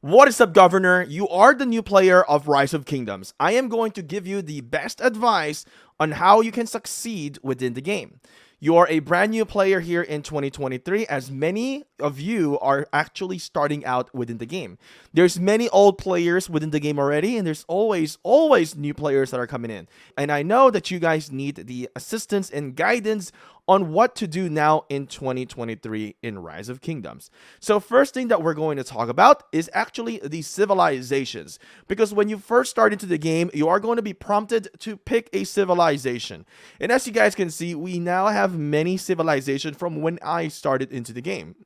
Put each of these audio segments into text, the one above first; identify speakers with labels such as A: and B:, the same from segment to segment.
A: What is up, Governor? You are the new player of Rise of Kingdoms. I am going to give you the best advice on how you can succeed within the game. You are a brand new player here in 2023, as many of you are actually starting out within the game. There's many old players within the game already, and there's always new players that are coming in. And I know that you guys need the assistance and guidance on what to do now in 2023 in Rise of Kingdoms. So first thing that we're going to talk about is actually the civilizations, because when you first start into the game, you are going to be prompted to pick a civilization. And as you guys can see, we now have many civilizations from when I started into the game.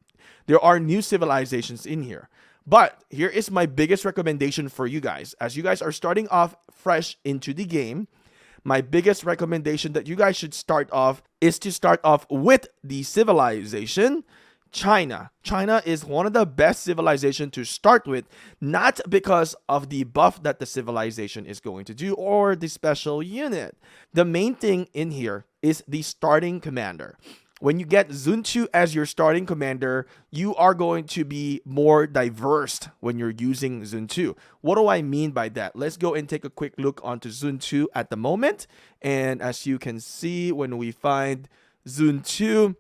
A: There are new civilizations in here. But here is my biggest recommendation for you guys. As you guys are starting off fresh into the game, my biggest recommendation that you guys should start off is to start off with the civilization China. China is one of the best civilization to start with, not because of the buff that the civilization is going to do or the special unit. The main thing in here is the starting commander. When you get Sun Tzu as your starting commander, you are going to be more diverse when you're using Sun Tzu. What do I mean by that? Let's go and take a quick look onto Sun Tzu at the moment. And as you can see, when we find Sun Tzu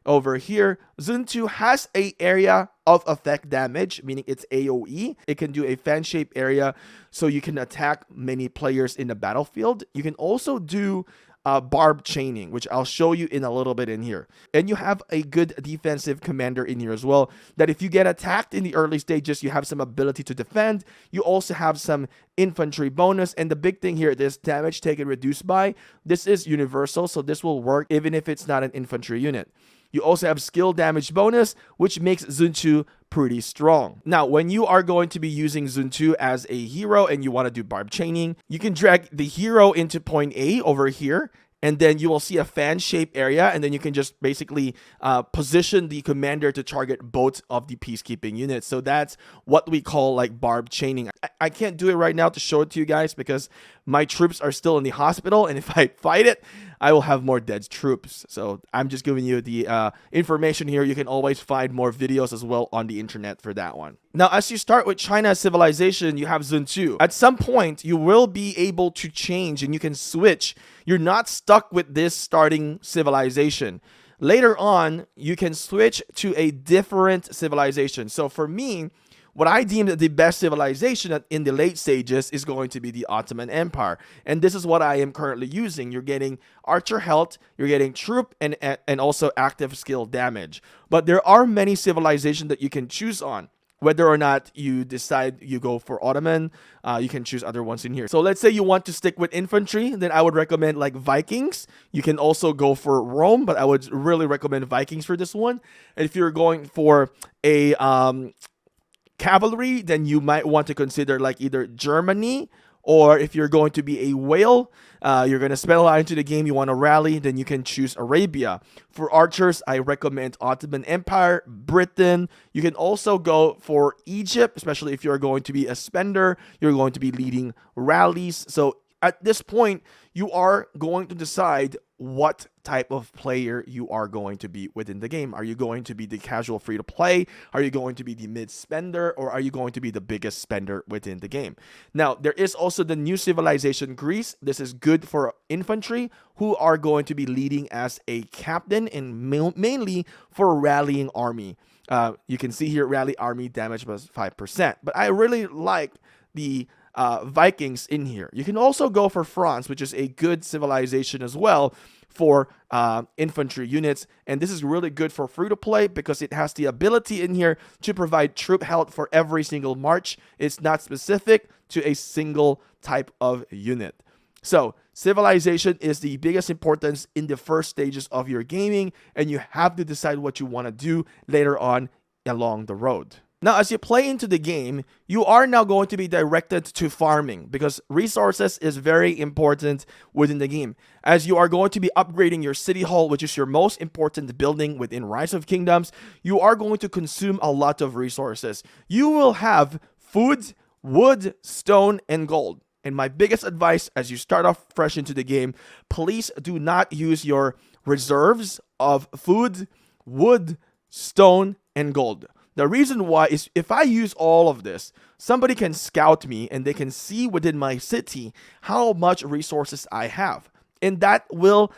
A: over here, Sun Tzu has a area of effect damage, meaning it's AoE. It can do a fan shape area, so you can attack many players in the battlefield. You can also do barb chaining, which I'll show you in a little bit in here. And you have a good defensive commander in here as well, that if you get attacked in the early stages, you have some ability to defend. You also have some infantry bonus, and the big thing here, this damage taken reduced by, this is universal, so this will work even if it's not an infantry unit. You also have skill damage bonus, which makes Sun Tzu pretty strong. Now, when you are going to be using Sun Tzu as a hero and you want to do barb chaining, you can drag the hero into point A over here, and then you will see a fan shape area, and then you can just basically position the commander to target both of the peacekeeping units. So that's what we call like barb chaining. I can't do it right now to show it to you guys because my troops are still in the hospital, and if I fight it, I will have more dead troops. So I'm just giving you the information here. You can always find more videos as well on the internet for that one. Now, as you start with China's civilization, you have Sun Tzu. At some point, you will be able to change and you can switch. You're not stuck with this starting civilization. Later on, you can switch to a different civilization. So for me, what I deemed the best civilization in the late stages is going to be the Ottoman Empire. And this is what I am currently using. You're getting archer health, you're getting troop, and also active skill damage. But there are many civilizations that you can choose on. Whether or not you decide you go for Ottoman, you can choose other ones in here. So let's say you want to stick with infantry, then I would recommend like Vikings. You can also go for Rome, but I would really recommend Vikings for this one. And if you're going for a cavalry, then you might want to consider like either Germany, or if you're going to be a whale, you're going to spend a lot into the game, you want to rally, then you can choose Arabia. For archers, I recommend Ottoman Empire, Britain. You can also go for Egypt, especially if you're going to be a spender, you're going to be leading rallies. So at this point, you are going to decide what type of player you are going to be within the game. Are you going to be the casual free to play? Are you going to be the mid spender? Or are you going to be the biggest spender within the game? Now, there is also the new civilization Greece. This is good for infantry who are going to be leading as a captain and mainly for rallying army. You can see here rally army damage was 5%. But I really like the Vikings in here. You can also go for France, which is a good civilization as well for infantry units, and this is really good for free to play because it has the ability in here to provide troop health for every single march. It's not specific to a single type of unit. So civilization is the biggest importance in the first stages of your gaming, and you have to decide what you want to do later on along the road. Now, as you play into the game, you are now going to be directed to farming because resources is very important within the game. As you are going to be upgrading your city hall, which is your most important building within Rise of Kingdoms, you are going to consume a lot of resources. You will have food, wood, stone, and gold. And my biggest advice as you start off fresh into the game, please do not use your reserves of food, wood, stone, and gold. The reason why is if I use all of this, somebody can scout me and they can see within my city how much resources I have. And that will,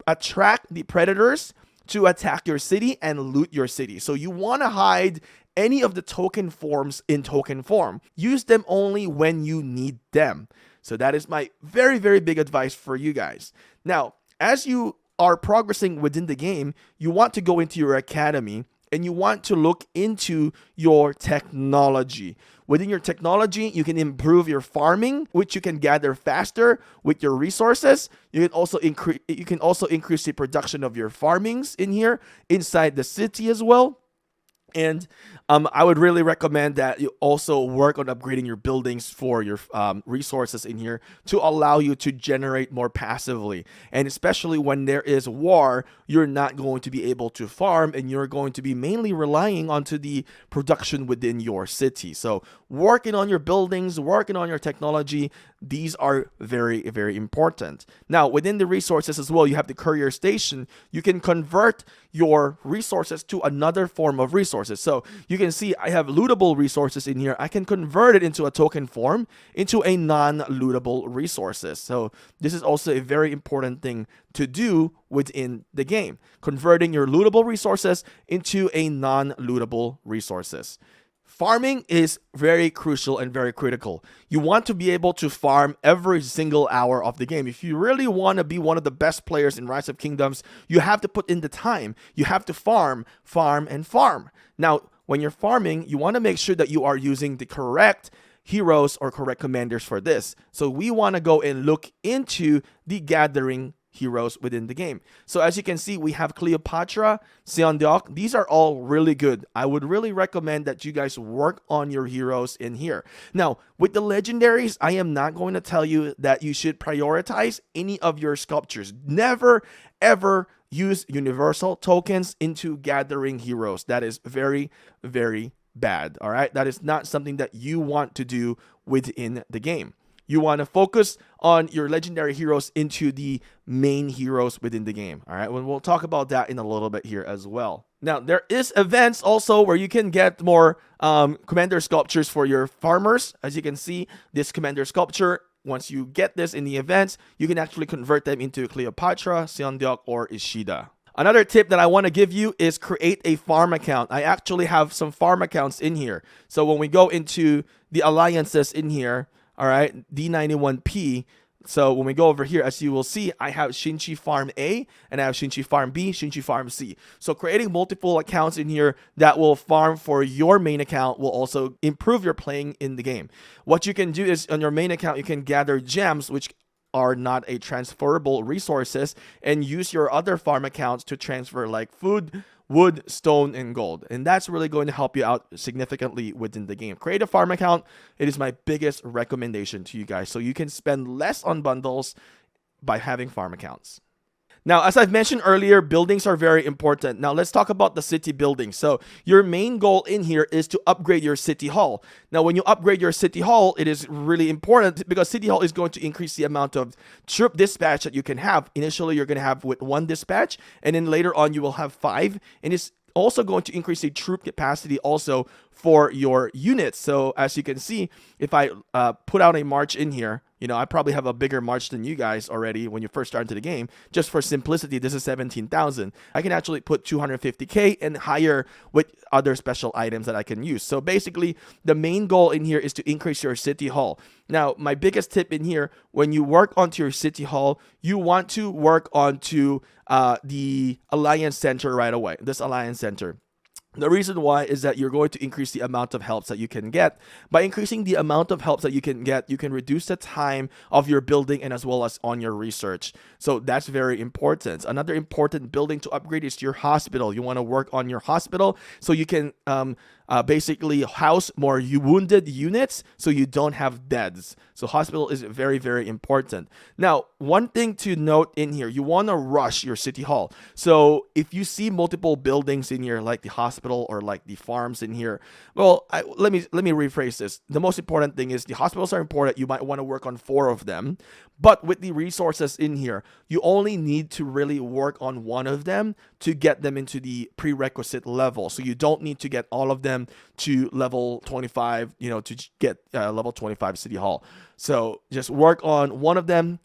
A: attract the predators to attack your city and loot your city. So you want to hide any of the token forms in token form. Use them only when you need them. So that is my very, very big advice for you guys. Now, as you are progressing within the game, you want to go into your academy and you want to look into your technology. Within your technology, you can improve your farming, which you can gather faster with your resources. You can also increase the production of your farmings in here inside the city as well. And I would really recommend that you also work on upgrading your buildings for your resources in here to allow you to generate more passively. And especially when there is war, you're not going to be able to farm and you're going to be mainly relying onto the production within your city. So working on your buildings, working on your technology, these are very, very important. Now, within the resources as well, you have the courier station. You can convert your resources to another form of resources. So you can see I have lootable resources in here. I can convert it into a token form into a non-lootable resources. So this is also a very important thing to do within the game, converting your lootable resources into a non-lootable resources. Farming is very crucial and very critical. You want to be able to farm every single hour of the game. If you really want to be one of the best players in Rise of Kingdoms, you have to put in the time. You have to farm, and farm. Now, when you're farming, you want to make sure that you are using the correct heroes or correct commanders for this. So we want to go and look into the gathering heroes within the game. So as you can see, we have Cleopatra, Seondeok. These are all really good. I would really recommend that you guys work on your heroes in here. Now, with the legendaries, I am not going to tell you that you should prioritize any of your sculptures. Never, ever use universal tokens into gathering heroes. That is very, very bad. All right. That is not something that you want to do within the game. You want to focus on your legendary heroes into the main heroes within the game. All right. We'll talk about that in a little bit here as well. Now, there is events also where you can get more commander sculptures for your farmers. As you can see, this commander sculpture, once you get this in the events, you can actually convert them into Cleopatra, Seondeok, or Ishida. Another tip that I want to give you is create a farm account. I actually have some farm accounts in here. So when we go into the alliances in here, all right, D91P. So when we go over here, as you will see, I have Shinchi Farm A and I have Shinchi Farm B, Shinchi Farm C. So creating multiple accounts in here that will farm for your main account will also improve your playing in the game. What you can do is on your main account, you can gather gems, which are not a transferable resources, and use your other farm accounts to transfer like food, wood, stone, and gold. And that's really going to help you out significantly within the game. Create a farm account. It is my biggest recommendation to you guys. So you can spend less on bundles by having farm accounts. Now, as I've mentioned earlier, buildings are very important. Now, let's talk about the city building. So your main goal in here is to upgrade your city hall. Now, when you upgrade your city hall, it is really important because city hall is going to increase the amount of troop dispatch that you can have. Initially, you're going to have with 1 dispatch, and then later on, you will have 5. And it's also going to increase the troop capacity also for your units. So as you can see, if I put out a march in here, I probably have a bigger march than you guys already when you first start into the game. Just for simplicity, this is 17,000. I can actually put 250k and higher with other special items that I can use. So basically, the main goal in here is to increase your city hall. Now, my biggest tip in here, when you work onto your city hall, you want to work onto the Alliance Center right away, this Alliance Center. The reason why is that you're going to increase the amount of helps that you can get. By increasing the amount of helps that you can get, you can reduce the time of your building and as well as on your research. So that's very important. Another important building to upgrade is your hospital. You want to work on your hospital so you can basically house more wounded units so you don't have deaths. So hospital is very, very important. Now, one thing to note in here, you want to rush your city hall. So if you see multiple buildings in here like the hospital or like the farms in here, well, let me rephrase this. The most important thing is the hospitals are important. You might want to work on 4 of them. But with the resources in here, you only need to really work on 1 of them to get them into the prerequisite level. So you don't need to get all of them to level 25, to get level 25 City Hall. So just work on one of them,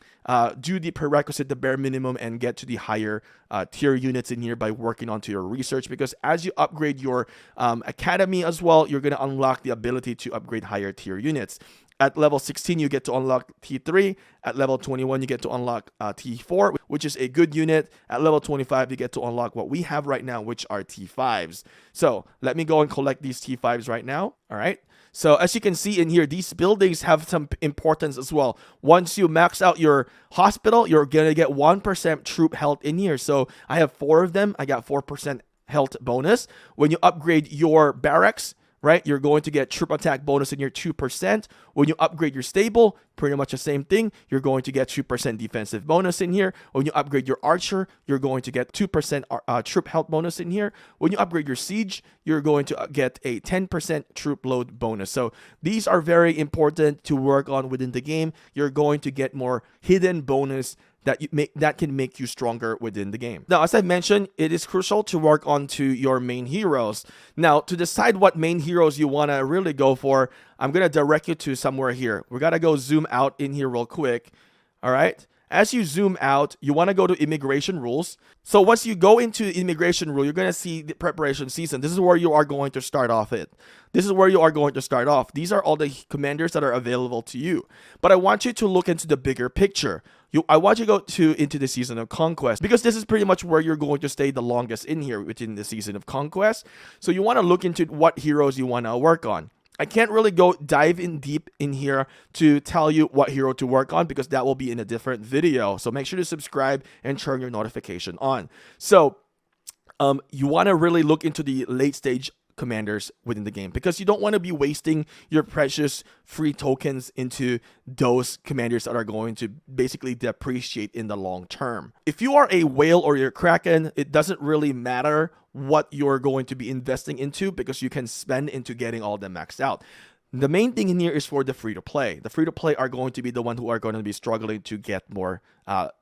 A: do the prerequisite, the bare minimum, and get to the higher tier units in here by working onto your research. Because as you upgrade your academy as well, you're going to unlock the ability to upgrade higher tier units. At level 16, you get to unlock T3. At level 21, you get to unlock T4, which is a good unit. At level 25, you get to unlock what we have right now, which are T5s. So let me go and collect these T5s right now. All right. So as you can see in here, these buildings have some importance as well. Once you max out your hospital, you're going to get 1% troop health in here. So I have 4 of them. I got 4% health bonus. When you upgrade your barracks, right, you're going to get troop attack bonus in your 2%. When you upgrade your stable, pretty much the same thing. You're going to get 2% defensive bonus in here. When you upgrade your archer, you're going to get 2% troop health bonus in here. When you upgrade your siege, you're going to get a 10% troop load bonus. So these are very important to work on within the game. You're going to get more hidden bonus that can make you stronger within the game. Now, as I mentioned, it is crucial to work onto your main heroes. Now, to decide what main heroes you want to really go for, I'm going to direct you to somewhere here. We got to go zoom out in here real quick. All right. As you zoom out, you want to go to immigration rules. So once you go into immigration rule, you're going to see the preparation season. This is where you are going to start off it. This is where you are going to start off. These are all the commanders that are available to you. But I want you to look into the bigger picture. I want you to go into the season of conquest, because this is pretty much where you're going to stay the longest in here within the season of conquest. So you want to look into what heroes you want to work on. I can't really dive in deep in here to tell you what hero to work on, because that will be in a different video. So make sure to subscribe and turn your notification on. So you want to really look into the late stage commanders within the game, because you don't want to be wasting your precious free tokens into those commanders that are going to basically depreciate in the long term. If you are a whale or you're kraken, it doesn't really matter what you're going to be investing into, because you can spend into getting all of them maxed out. The main thing in here is for the free-to-play. The free-to-play are going to be the one who are going to be struggling to get more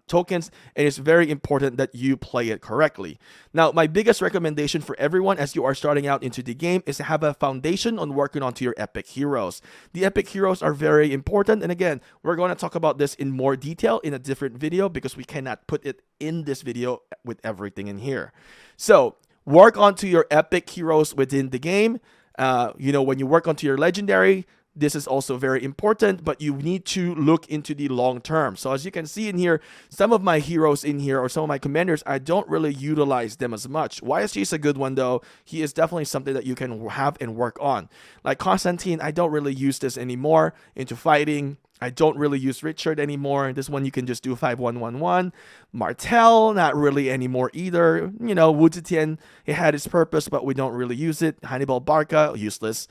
A: tokens, and it's very important that you play it correctly. Now, my biggest recommendation for everyone as you are starting out into the game is to have a foundation on working onto your epic heroes. The epic heroes are very important, and again, we're going to talk about this in more detail in a different video, because we cannot put it in this video with everything in here. So, work onto your epic heroes within the game. When you work onto your legendary, this is also very important, but you need to look into the long term. So as you can see in here, some of my heroes in here, or some of my commanders, I don't really utilize them as much. YSG is a good one though. He is definitely something that you can have and work on. Like Constantine, I don't really use this anymore into fighting. I don't really use Richard anymore. This one you can just do 5-1-1-1. Martel, not really anymore either. Wu Zetian, it had its purpose, but we don't really use it. Hannibal Barca, useless.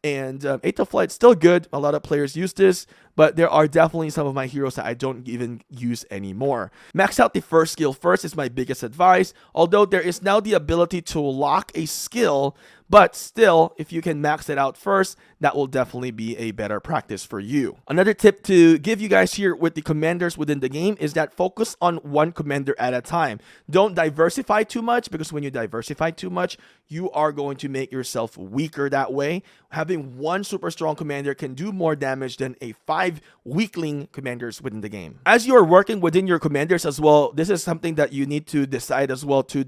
A: And 8 of Flight, still good. A lot of players use this, but there are definitely some of my heroes that I don't even use anymore. Max out the first skill first is my biggest advice, although there is now the ability to lock a skill, but still, if you can max it out first, that will definitely be a better practice for you. Another tip to give you guys here with the commanders within the game is that focus on one commander at a time. Don't diversify too much, because when you diversify too much, you are going to make yourself weaker that way. Having one super strong commander can do more damage than a 5 weakling commanders within the game. As you are working within your commanders as well, this is something that you need to decide as well, to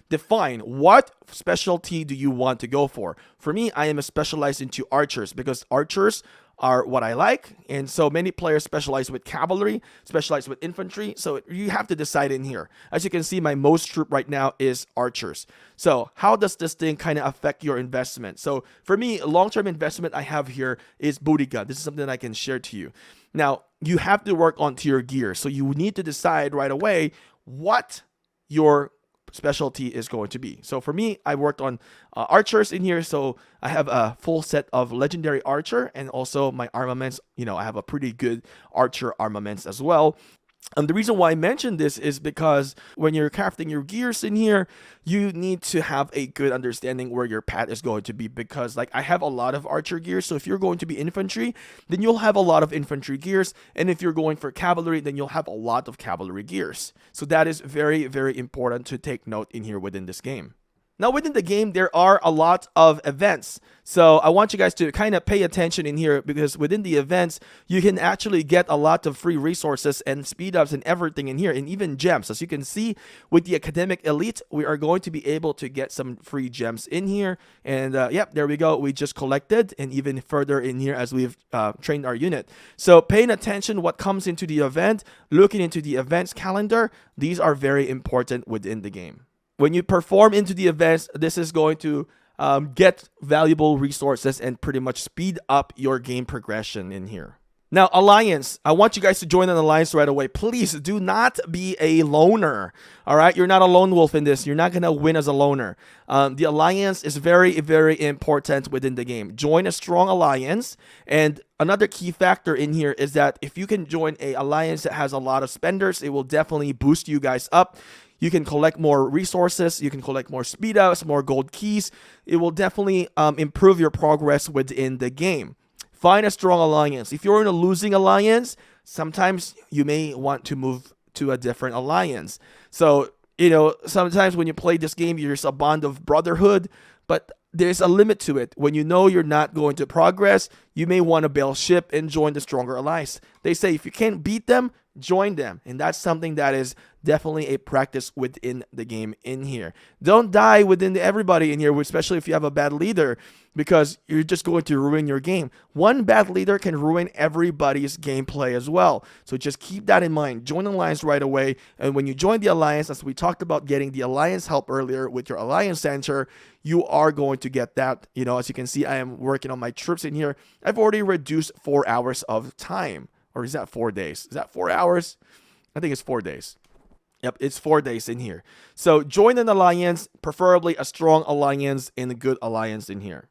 A: define what specialty do you want to go for. For me, I am specialized into archers, because archers are what I like, and so many players specialize with cavalry, specialize with infantry, so you have to decide in here. As you can see, my most troop right now is archers. So how does this thing kind of affect your investment? So for me, a long-term investment I have here is booty gun. This is something I can share to you. Now, you have to work onto your gear, so you need to decide right away what your specialty is going to be. So for me, I worked on archers in here, so I have a full set of legendary archer, and also my armaments, I have a pretty good archer armaments as well. And the reason why I mentioned this is because when you're crafting your gears in here, you need to have a good understanding where your path is going to be. Because, like, I have a lot of archer gears, so if you're going to be infantry, then you'll have a lot of infantry gears. And if you're going for cavalry, then you'll have a lot of cavalry gears. So that is very, very important to take note in here within this game. Now, within the game, there are a lot of events. So I want you guys to kind of pay attention in here, because within the events, you can actually get a lot of free resources and speed ups and everything in here, and even gems. As you can see, with the Academic Elite, we are going to be able to get some free gems in here. And yep, there we go. We just collected, and even further in here as we've trained our unit. So paying attention what comes into the event, looking into the events calendar, these are very important within the game. When you perform into the events, this is going to get valuable resources and pretty much speed up your game progression in here. Now, Alliance. I want you guys to join an alliance right away. Please do not be a loner. All right? You're not a lone wolf in this. You're not going to win as a loner. The alliance is very, very important within the game. Join a strong alliance. And another key factor in here is that if you can join a alliance that has a lot of spenders, it will definitely boost you guys up. You can collect more resources. You can collect more speed ups, more gold keys. It will definitely improve your progress within the game. Find a strong alliance. If you're in a losing alliance, sometimes you may want to move to a different alliance. So, sometimes when you play this game, you're just a bond of brotherhood, but there's a limit to it. When you know you're not going to progress, you may want to bail ship and join the stronger alliance. They say if you can't beat them, join them. And that's something that is definitely a practice within the game in here. Don't die within everybody in here, especially if you have a bad leader, because you're just going to ruin your game. One bad leader can ruin everybody's gameplay as well. So just keep that in mind. Join the alliance right away. And when you join the alliance, as we talked about getting the alliance help earlier with your alliance center, you are going to get that. As you can see, I am working on my troops in here. I've already reduced 4 hours of time. Or is that 4 days? Is that 4 hours? I think it's 4 days. Yep, it's 4 days in here. So join an alliance, preferably a strong alliance and a good alliance in here.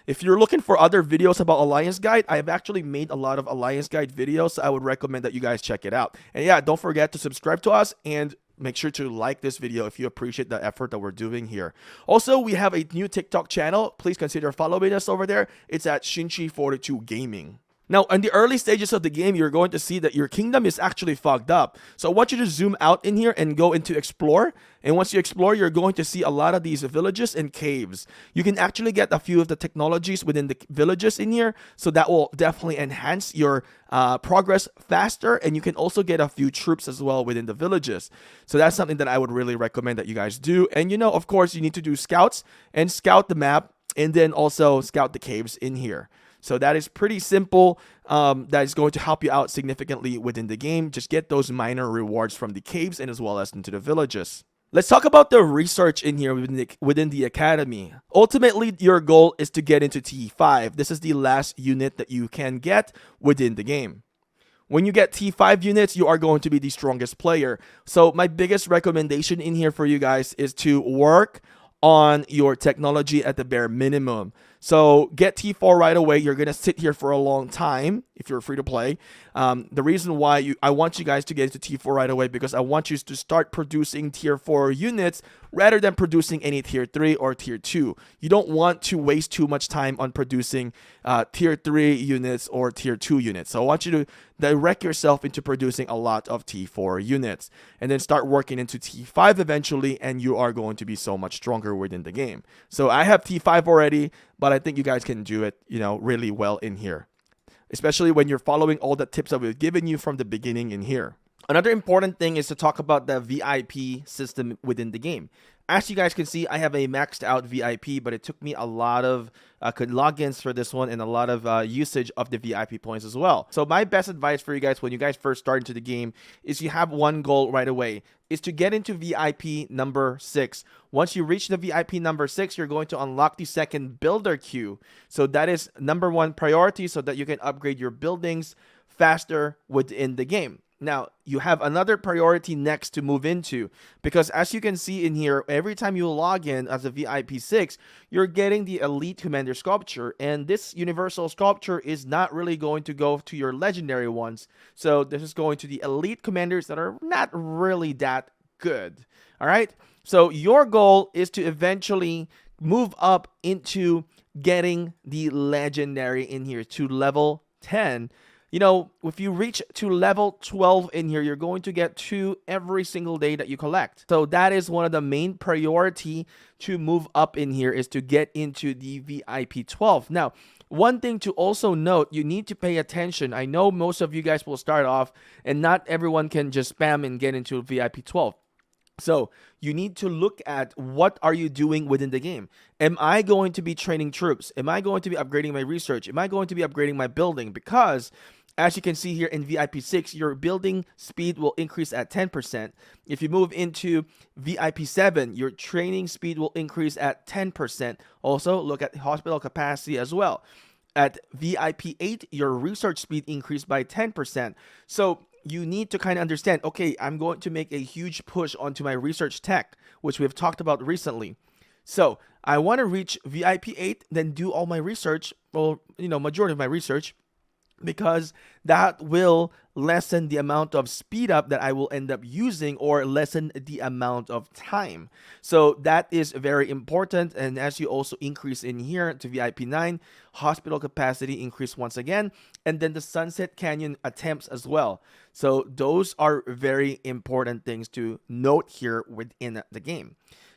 A: If you're looking for other videos about Alliance Guide, I have actually made a lot of Alliance Guide videos, so I would recommend that you guys check it out. And yeah, don't forget to subscribe to us and make sure to like this video if you appreciate the effort that we're doing here. Also, we have a new TikTok channel. Please consider following us over there. It's at Shinchi42 Gaming. Now, in the early stages of the game, you're going to see that your kingdom is actually fogged up. So I want you to zoom out in here and go into explore. And once you explore, you're going to see a lot of these villages and caves. You can actually get a few of the technologies within the villages in here. So that will definitely enhance your progress faster. And you can also get a few troops as well within the villages. So that's something that I would really recommend that you guys do. And of course, you need to do scouts and scout the map. And then also scout the caves in here. So that is pretty simple. That is going to help you out significantly within the game. Just get those minor rewards from the caves and as well as into the villages. Let's talk about the research in here within the academy. Ultimately, your goal is to get into T5. This is the last unit that you can get within the game. When you get T5 units, you are going to be the strongest player. So my biggest recommendation in here for you guys is to work on your technology at the bare minimum. So get T4 right away. You're going to sit here for a long time if you're free to play. The reason why I want you guys to get into T4 right away, because I want you to start producing tier 4 units rather than producing any tier 3 or tier 2. You don't want to waste too much time on producing tier 3 units or tier 2 units. So I want you to direct yourself into producing a lot of T4 units and then start working into T5 eventually, and you are going to be so much stronger within the game. So I have T5 already, but I think you guys can do it, really well in here, especially when you're following all the tips that we've given you from the beginning in here. Another important thing is to talk about the VIP system within the game. As you guys can see, I have a maxed out VIP, but it took me a lot of logins for this one and a lot of usage of the VIP points as well. So my best advice for you guys when you guys first start into the game is you have one goal right away, is to get into VIP number 6. Once you reach the VIP number 6, you're going to unlock the second builder queue. So that is number 1 priority so that you can upgrade your buildings faster within the game. Now, you have another priority next to move into, because as you can see in here, every time you log in as a VIP 6, you're getting the Elite Commander Sculpture, and this Universal Sculpture is not really going to go to your Legendary ones. So this is going to the Elite Commanders that are not really that good. All right? So your goal is to eventually move up into getting the Legendary in here to level 10. If you reach to level 12 in here, you're going to get 2 every single day that you collect. So that is one of the main priority to move up in here, is to get into the VIP 12. Now, one thing to also note, you need to pay attention. I know most of you guys will start off, and not everyone can just spam and get into VIP 12. So you need to look at what are you doing within the game. Am I going to be training troops? Am I going to be upgrading my research? Am I going to be upgrading my building? Because as you can see here in VIP 6, your building speed will increase at 10%. If you move into VIP 7, your training speed will increase at 10%. Also, look at hospital capacity as well. At VIP 8, your research speed increased by 10%. So you need to kind of understand, okay, I'm going to make a huge push onto my research tech, which we've talked about recently. So I want to reach VIP 8, then do all my research, well, majority of my research, because that will lessen the amount of speed up that I will end up using, or lessen the amount of time. So that is very important. And as you also increase in here to VIP 9, hospital capacity increase once again, and then the Sunset Canyon attempts as well. So those are very important things to note here within the game.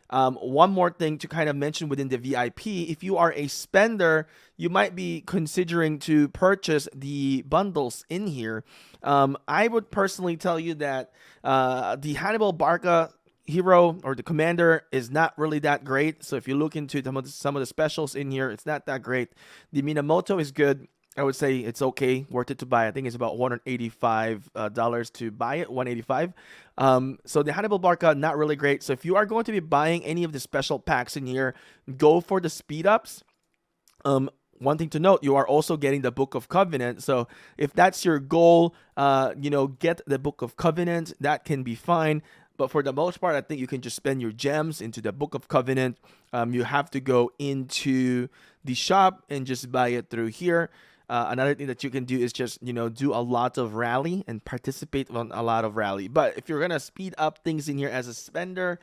A: One more thing to kind of mention within the VIP, if you are a spender, you might be considering to purchase the bundles in here. I would personally tell you that the Hannibal Barca hero or the commander is not really that great. So if you look into some of the specials in here, it's not that great. The Minamoto is good. I would say it's okay, worth it to buy. I think it's about $185 to buy it, $185. So the Hannibal Barca, not really great. So if you are going to be buying any of the special packs in here, go for the speed ups. One thing to note, you are also getting the Book of Covenant. So if that's your goal, get the Book of Covenant. That can be fine. But for the most part, I think you can just spend your gems into the Book of Covenant. You have to go into the shop and just buy it through here. Another thing that you can do is just, do a lot of rally and participate on a lot of rally. But if you're going to speed up things in here as a spender,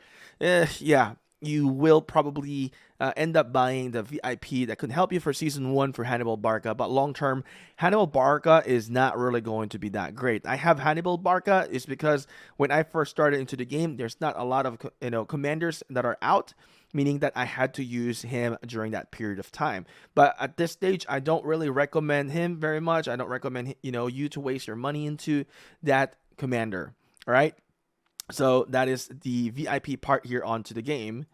A: you will probably end up buying the VIP that could help you for Season 1 for Hannibal Barca. But long term, Hannibal Barca is not really going to be that great. I have Hannibal Barca is because when I first started into the game, there's not a lot of commanders that are out, meaning that I had to use him during that period of time. But at this stage, I don't really recommend him very much. I don't recommend you to waste your money into that commander. All right. So that is the VIP part here onto the game.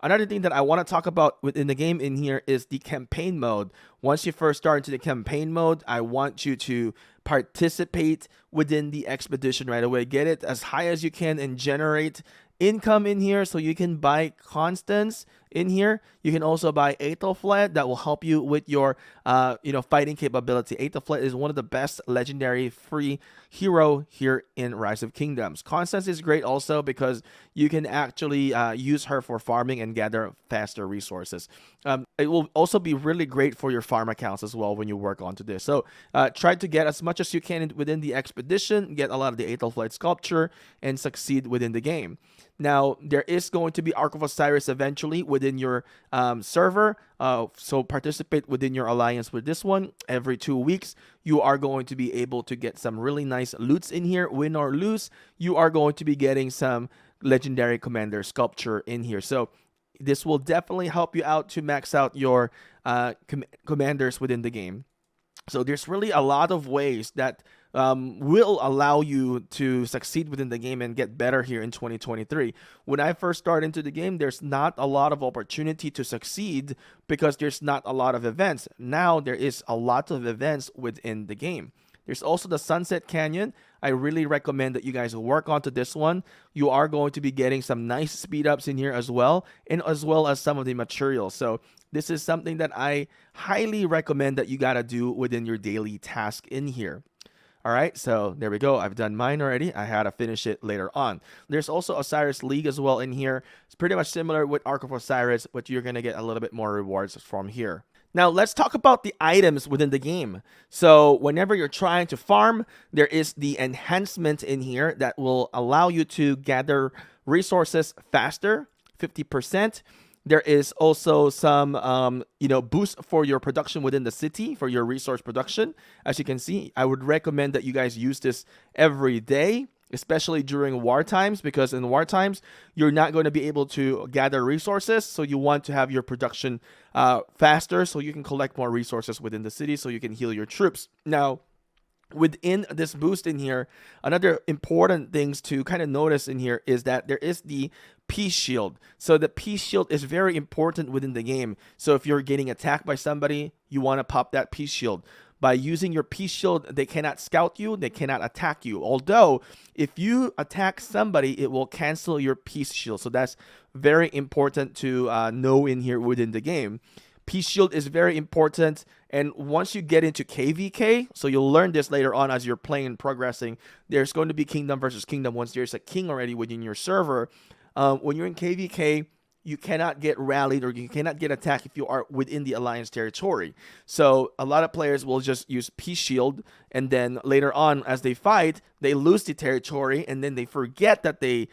A: Another thing that I want to talk about within the game in here is the campaign mode. Once you first start into the campaign mode, I want you to participate within the expedition right away. Get it as high as you can and generate income in here so you can buy constants in here. You can also buy Aethelflaed that will help you with your fighting capability. Aethelflaed is one of the best legendary free hero here in Rise of Kingdoms. Constance is great also because you can actually use her for farming and gather faster resources. It will also be really great for your farm accounts as well when you work onto this. So try to get as much as you can within the expedition, get a lot of the Aethelflaed sculpture, and succeed within the game. Now, there is going to be Ark of Osiris eventually within your server. So participate within your alliance with this one. Every 2 weeks, you are going to be able to get some really nice loots in here. Win or lose, you are going to be getting some legendary commander sculpture in here. So this will definitely help you out to max out your commanders within the game. So there's really a lot of ways that will allow you to succeed within the game and get better here in 2023. When I first started into the game, there's not a lot of opportunity to succeed because there's not a lot of events. Now there is a lot of events within the game. There's also the Sunset Canyon. I really recommend that you guys work onto this one. You are going to be getting some nice speed ups in here as well, and as well as some of the materials. So this is something that I highly recommend that you gotta do within your daily task in here. All right, so there we go. I've done mine already. I had to finish it later on. There's also Osiris League as well in here. It's pretty much similar with Ark of Osiris, but you're going to get a little bit more rewards from here. Now, let's talk about the items within the game. So, whenever you're trying to farm, there is the enhancement in here that will allow you to gather resources faster, 50%. There is also some, boost for your production within the city, for your resource production. As you can see, I would recommend that you guys use this every day, especially during war times, because in war times, you're not going to be able to gather resources. So you want to have your production faster so you can collect more resources within the city so you can heal your troops. Now, within this boost in here, another important things to kind of notice in here is that there is the peace shield. So the peace shield is very important within the game. So if you're getting attacked by somebody, you want to pop that peace shield. By using your peace shield, they cannot scout you, they cannot attack you. Although, if you attack somebody, it will cancel your peace shield. So that's very important to know in here within the game. Peace shield is very important, and once you get into KVK, so you'll learn this later on as you're playing and progressing, there's going to be kingdom versus kingdom. Once there's a king already within your server, when you're in KVK, you cannot get rallied or you cannot get attacked if you are within the alliance territory. So a lot of players will just use peace shield, and then later on as they fight, they lose the territory, and then they forget that they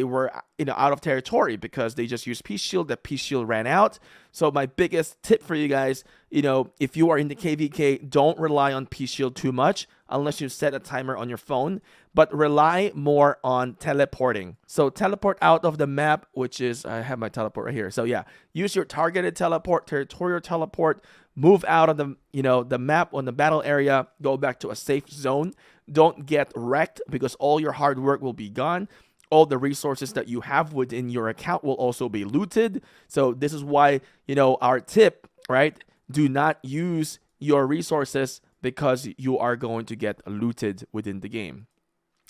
A: were out of territory because they just used peace shield. The peace shield ran out. So my biggest tip for you guys, if you are in the KVK, don't rely on peace shield too much unless you set a timer on your phone, but rely more on teleporting. So teleport out of the map, which is, I have my teleport right here. So yeah, use your targeted teleport, territorial teleport, move out of the map on the battle area, go back to a safe zone. Don't get wrecked because all your hard work will be gone. All the resources that you have within your account will also be looted. So this is why, our tip, right? Do not use your resources because you are going to get looted within the game.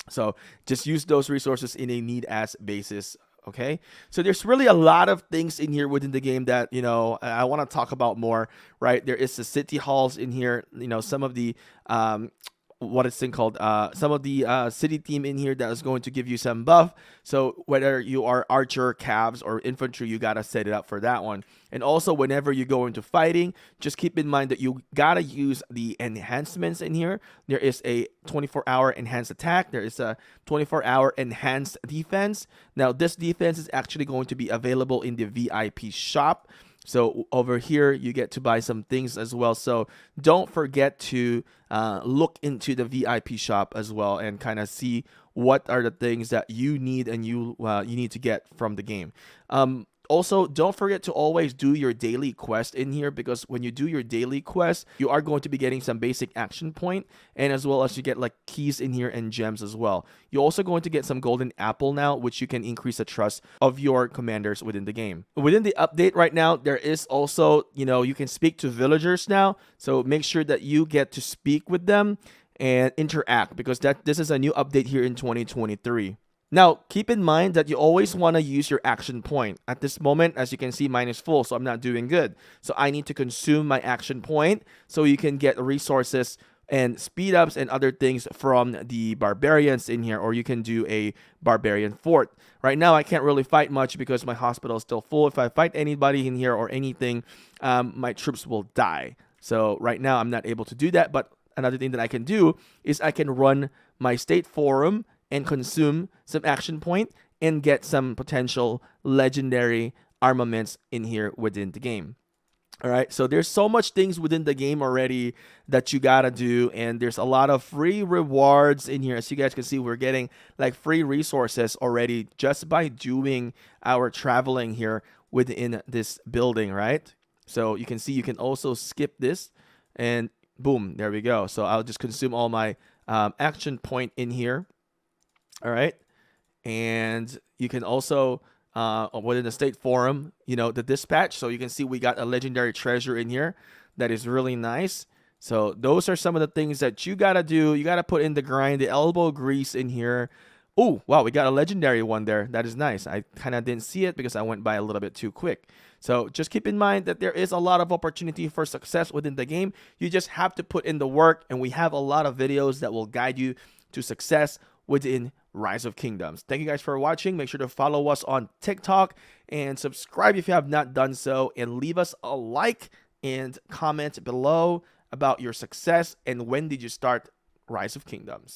A: So just use those resources in a need as basis. Okay, so there's really a lot of things in here within the game that I want to talk about more. Right, there is the city halls in here. Some of the what it's called, some of the city team in here that is going to give you some buff. So whether you are archer, cavs, or infantry, you gotta set it up for that one. And also, whenever you go into fighting, just keep in mind that you gotta use the enhancements in here. There is a 24-hour enhanced attack. There is a 24-hour enhanced defense. Now, this defense is actually going to be available in the VIP shop. So over here, you get to buy some things as well. So don't forget to look into the VIP shop as well and kind of see what are the things that you need and you need to get from the game. Also, don't forget to always do your daily quest in here, because when you do your daily quest, you are going to be getting some basic action point, and as well as you get like keys in here and gems as well. You're also going to get some golden apple now, which you can increase the trust of your commanders within the game. Within the update right now, there is also, you can speak to villagers now. So make sure that you get to speak with them and interact, because this is a new update here in 2023. Now, keep in mind that you always want to use your action point. At this moment, as you can see, mine is full, so I'm not doing good. So I need to consume my action point so you can get resources and speed ups and other things from the barbarians in here, or you can do a barbarian fort. Right now, I can't really fight much because my hospital is still full. If I fight anybody in here or anything, my troops will die. So right now, I'm not able to do that. But another thing that I can do is I can run my state forum and consume some action point and get some potential legendary armaments in here within the game. All right, so there's so much things within the game already that you gotta do, and there's a lot of free rewards in here. As you guys can see, we're getting like free resources already just by doing our traveling here within this building, right? So you can see you can also skip this, and boom, there we go. So I'll just consume all my action point in here. All right, and you can also within the state forum, the dispatch. So you can see we got a legendary treasure in here that is really nice. So those are some of the things that you gotta do. You gotta put in the grind, the elbow grease in here. Oh, wow, we got a legendary one there. That is nice. I kind of didn't see it because I went by a little bit too quick. So just keep in mind that there is a lot of opportunity for success within the game. You just have to put in the work, and we have a lot of videos that will guide you to success within Rise of Kingdoms. Thank you guys for watching. Make sure to follow us on TikTok and subscribe if you have not done so, and leave us a like and comment below about your success and when did you start Rise of Kingdoms.